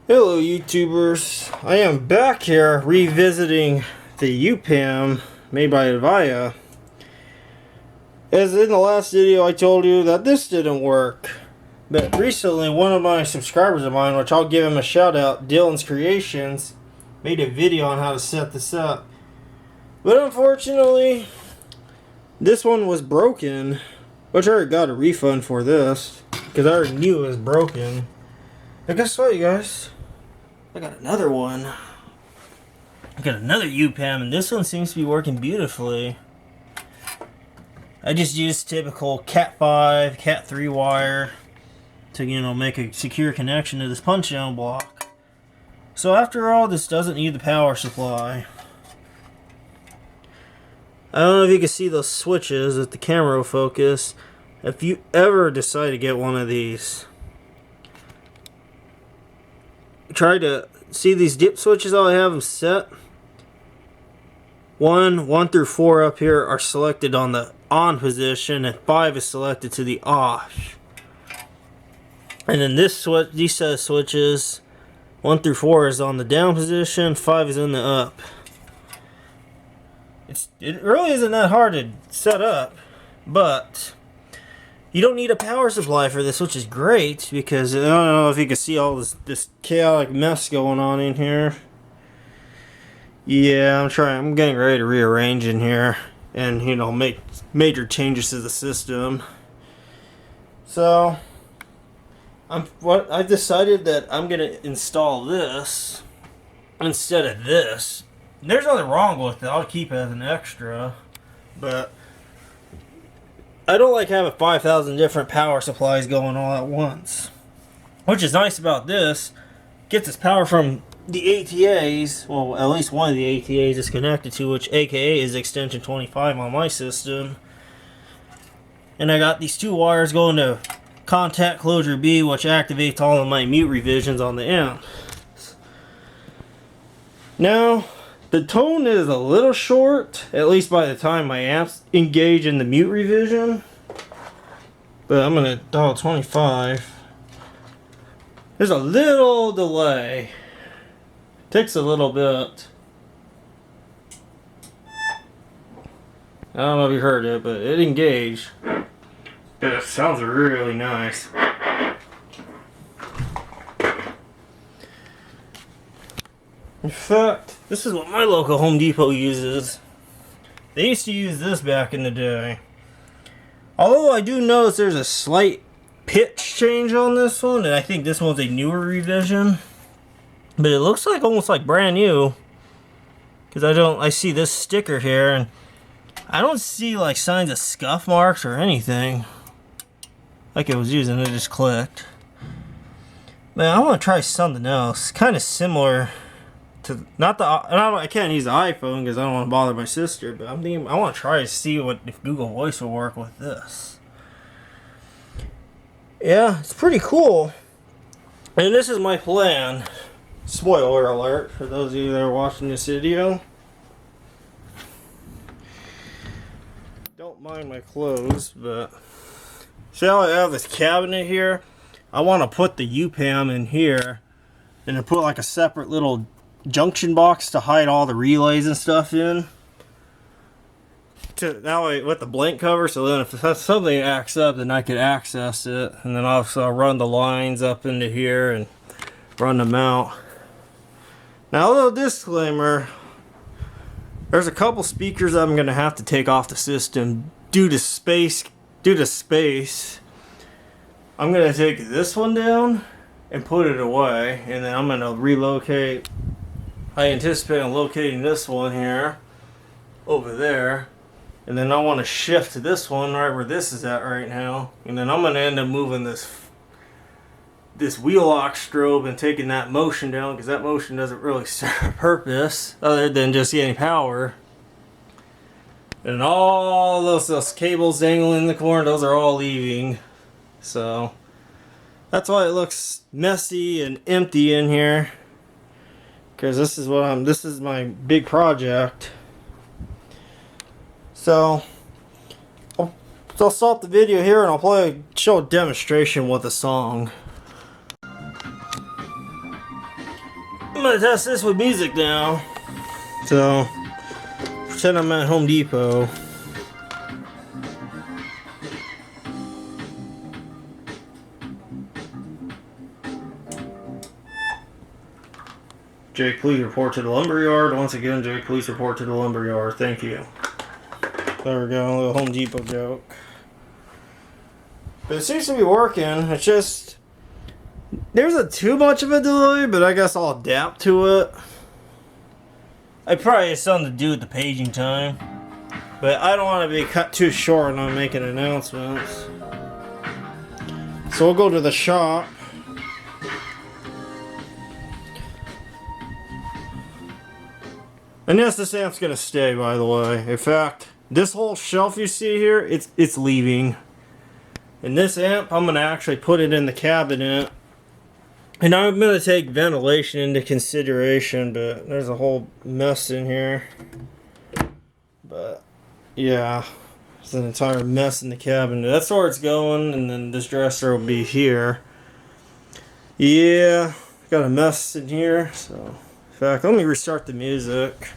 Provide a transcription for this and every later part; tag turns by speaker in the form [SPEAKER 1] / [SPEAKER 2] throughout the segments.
[SPEAKER 1] Hello YouTubers, I am back here revisiting the UPAM made by Avaya. As in the last video I told you that this didn't work, but recently one of my subscribers of mine, which I'll give him a shout out, Dilan's Creations, made a video on how to set this up. But unfortunately, this one was broken, which I already got a refund for this, because I already knew it was broken. But guess what, you guys? I got another one. I got another UPAM, and this one seems to be working beautifully. I just used typical Cat 5, Cat 3 wire to, make a secure connection to this punch-down block. So after all, this doesn't need the power supply. I don't know if you can see those switches with the camera focus. If you ever decide to get one of these, try to see these dip switches. How I have them set. 1 through 4 up here are selected on the on position, and 5 is selected to the off. And then this switch, these set of switches, 1 through 4 is on the down position, 5 is in the up. It really isn't that hard to set up, but you don't need a power supply for this, which is great, because I don't know if you can see all this chaotic mess going on in here. Yeah, I'm getting ready to rearrange in here and, make major changes to the system. So, I decided that I'm going to install this instead of this. There's nothing wrong with it. I'll keep it as an extra, but I don't like having 5,000 different power supplies going all at once. Which is nice about this. Gets its power from the ATAs. Well, at least one of the ATAs is connected to, which aka is extension 25 on my system. And I got these 2 wires going to contact closure B, which activates all of my mute revisions on the end. Now, the tone is a little short, at least by the time my amps engage in the mute revision. But I'm going to dial 25. There's a little delay. Takes a little bit. I don't know if you heard it, but it engaged. It sounds really nice. In fact, this is what my local Home Depot uses. They used to use this back in the day. Although I do notice there's a slight pitch change on this one, and I think this one's a newer revision. But it looks like almost like brand new. Because I see this sticker here, and I don't see like signs of scuff marks or anything. Like it was using, it just clicked. Man, I want to try something else. Kind of similar to, I can't use the iPhone because I don't want to bother my sister, but I want to try to see if Google Voice will work with this. Yeah, it's pretty cool. And this is my plan. Spoiler alert for those of you that are watching this video. Don't mind my clothes, but see how I have this cabinet here? I want to put the UPAM in here and then put like a separate little junction box to hide all the relays and stuff in. That way with the blank cover, so then if something acts up, then I can access it, and then also I'll run the lines up into here and run them out. Now, a little disclaimer, there's a couple speakers I'm going to have to take off the system due to space. I'm going to take this one down and put it away, and then I'm going to relocate. I anticipate on locating this one here over there, and then I want to shift to this one right where this is at right now, and then I'm going to end up moving this wheel lock strobe and taking that motion down, because that motion doesn't really serve a purpose other than just getting power. And all those cables dangling in the corner, those are all leaving. So that's why it looks messy and empty in here, because this is my big project. So I'll stop the video here and I'll show a demonstration with a song. gonna test this with music now. So, pretend I'm at Home Depot. Jake, please report to the lumberyard. Once again, Jake, please report to the lumberyard. Thank you. There we go, a little Home Depot joke. But it seems to be working. It's just, there's a too much of a delay, but I guess I'll adapt to it. I probably have something to do with the paging time. But I don't want to be cut too short when I'm making announcements. So we'll go to the shop. And yes, this amp's gonna stay, by the way. In fact, this whole shelf you see here, it's leaving. And this amp, I'm gonna actually put it in the cabinet. And I'm gonna take ventilation into consideration, but there's a whole mess in here. But yeah, there's an entire mess in the cabinet. That's where it's going, and then this dresser will be here. Yeah, got a mess in here, so. In fact, let me restart the music.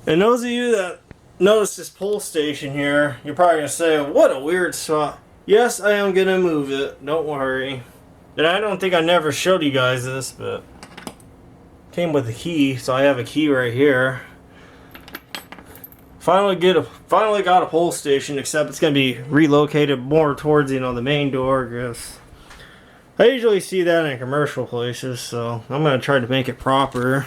[SPEAKER 1] And those of you that notice this pull station here, you're probably going to say, what a weird spot. Yes, I am going to move it. Don't worry. And I don't think I never showed you guys this, but came with a key, so I have a key right here. Finally got a pull station, except it's going to be relocated more towards, you know, the main door, I guess. I usually see that in commercial places, so I'm going to try to make it proper.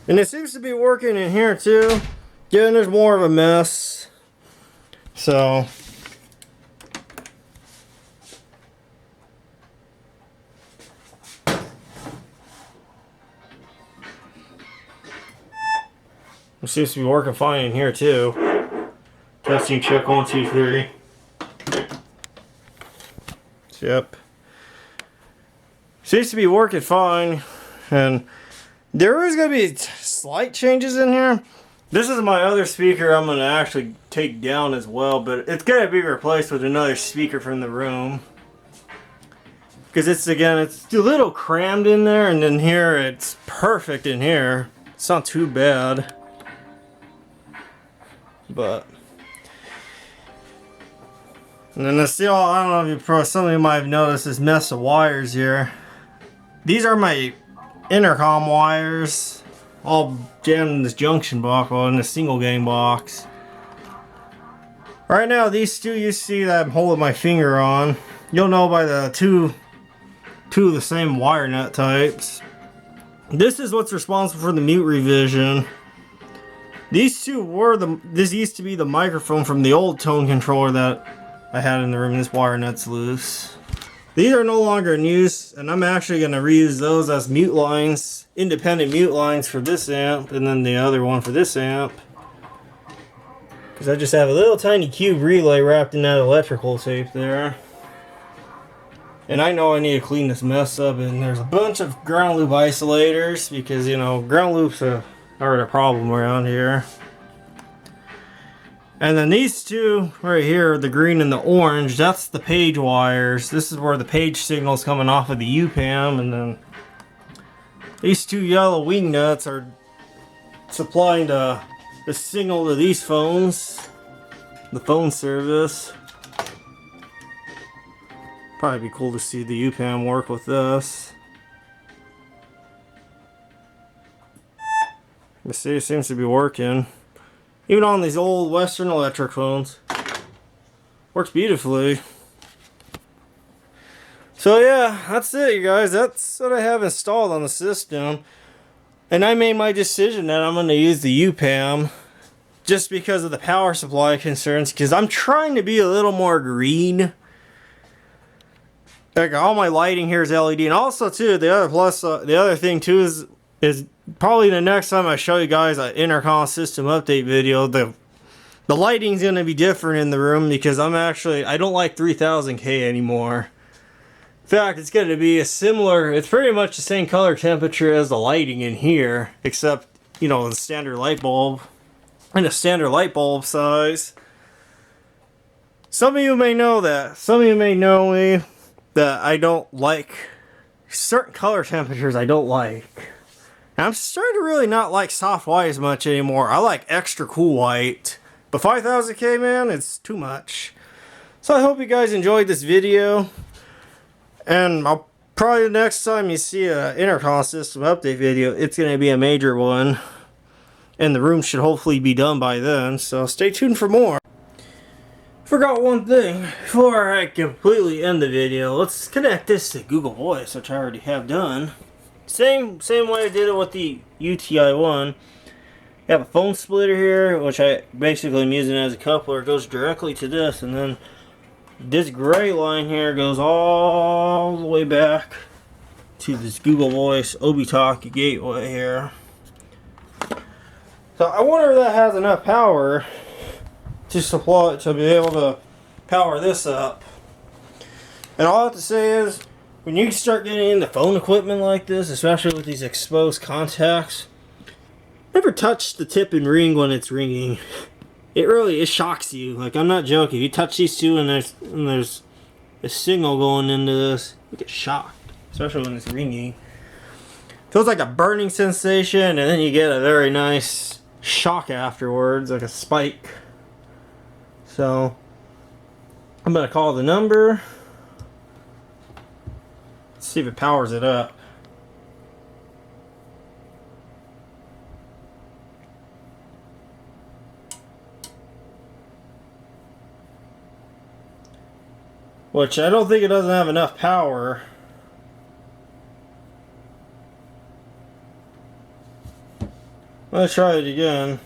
[SPEAKER 1] And it seems to be working in here too. Yeah, there's more of a mess. So it seems to be working fine in here too. Testing check 1, 2, 3. Yep. Seems to be working fine. And there is going to be slight changes in here. This is my other speaker I'm going to actually take down as well. But it's going to be replaced with another speaker from the room. Because it's a little crammed in there. And then here it's perfect in here. It's not too bad. But and then I don't know if some of you might have noticed this mess of wires here. These are my Intercom wires, all jammed in this junction box, well, in the single game box. Right now, these two you see that I'm holding my finger on, you'll know by the two of the same wire nut types. This is what's responsible for the mute revision. These two this used to be the microphone from the old tone controller that I had in the room. This wire nut's loose. These are no longer in use, and I'm actually going to reuse those as mute lines, independent mute lines for this amp, and then the other one for this amp. Because I just have a little tiny cube relay wrapped in that electrical tape there. And I know I need to clean this mess up, and there's a bunch of ground loop isolators, because, you know, ground loops are a problem around here. And then these two right here, the green and the orange, that's the page wires. This is where the page signal is coming off of the UPAM, and then these two yellow wing nuts are supplying the signal to these phones, the phone service. Probably be cool to see the UPAM work with this. You see, it seems to be working. Even on these old Western Electric phones. Works beautifully. So yeah, that's it, you guys. That's what I have installed on the system. And I made my decision that I'm going to use the UPAM just because of the power supply concerns. Because I'm trying to be a little more green. Like, all my lighting here is LED. And also, too, the other thing, too, is probably the next time I show you guys an Intercom system update video, the lighting's going to be different in the room because I don't like 3000K anymore. In fact, it's going to be a similar, it's pretty much the same color temperature as the lighting in here, except, you know, the standard light bulb and a standard light bulb size. Some of you may know that. Some of you may know me that I don't like certain color temperatures. I don't like. And I'm starting to really not like soft white as much anymore. I like extra cool white. But 5000K, man, it's too much. So I hope you guys enjoyed this video. And I'll probably next time you see a intercom system update video, it's going to be a major one. And the room should hopefully be done by then. So stay tuned for more. Forgot one thing before I completely end the video. Let's connect this to Google Voice, which I already have done. Same way I did it with the UTI-1. You have a phone splitter here, which I basically am using as a coupler. It goes directly to this, and then this gray line here goes all the way back to this Google Voice Obi-Talk gateway here. So I wonder if that has enough power to supply it to be able to power this up. And all I have to say is, when you start getting into phone equipment like this, especially with these exposed contacts, never touch the tip and ring when it's ringing. It shocks you. Like, I'm not joking. If you touch these two and there's a signal going into this, you get shocked, especially when it's ringing. Feels like a burning sensation, and then you get a very nice shock afterwards, like a spike. So I'm gonna call the number. Let's see if it powers it up. Which I don't think it doesn't have enough power. Let's try it again.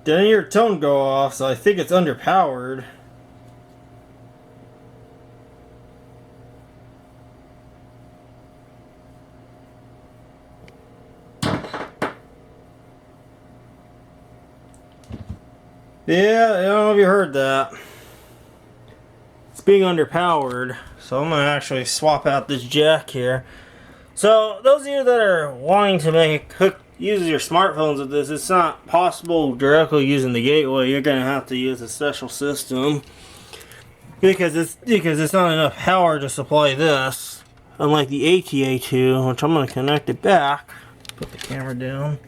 [SPEAKER 1] Didn't hear your tone go off, so I think it's underpowered. Yeah, I don't know if you heard that. It's being underpowered, so I'm gonna actually swap out this jack here. So those of you that are wanting to use your smartphones with this, it's not possible directly using the gateway. You're gonna have to use a special system because it's not enough power to supply this. Unlike the ATA2, which I'm gonna connect it back. Put the camera down.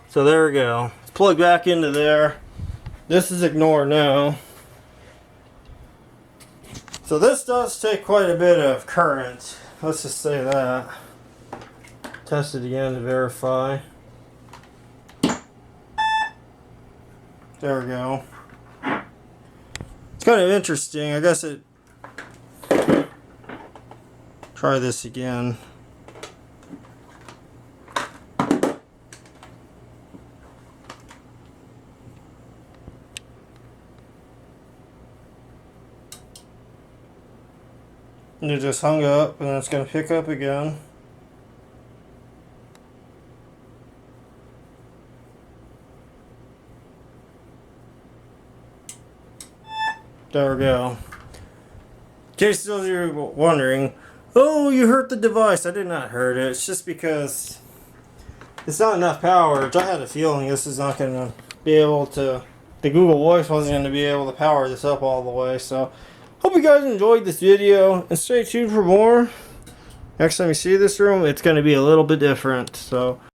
[SPEAKER 1] So there we go. Let's plug back into there. This is ignore now. So this does take quite a bit of current. Let's just say that. Test it again to verify. There we go. It's kind of interesting. I guess it... Try this again. And it just hung up, and then it's going to pick up again. There we go. In case those of you are wondering, oh, you hurt the device. I did not hurt it. It's just because it's not enough power. I had a feeling this is not going to be able to, the Google Voice wasn't going to be able to power this up all the way. So hope you guys enjoyed this video, and stay tuned for more. Next time you see this room, it's going to be a little bit different. So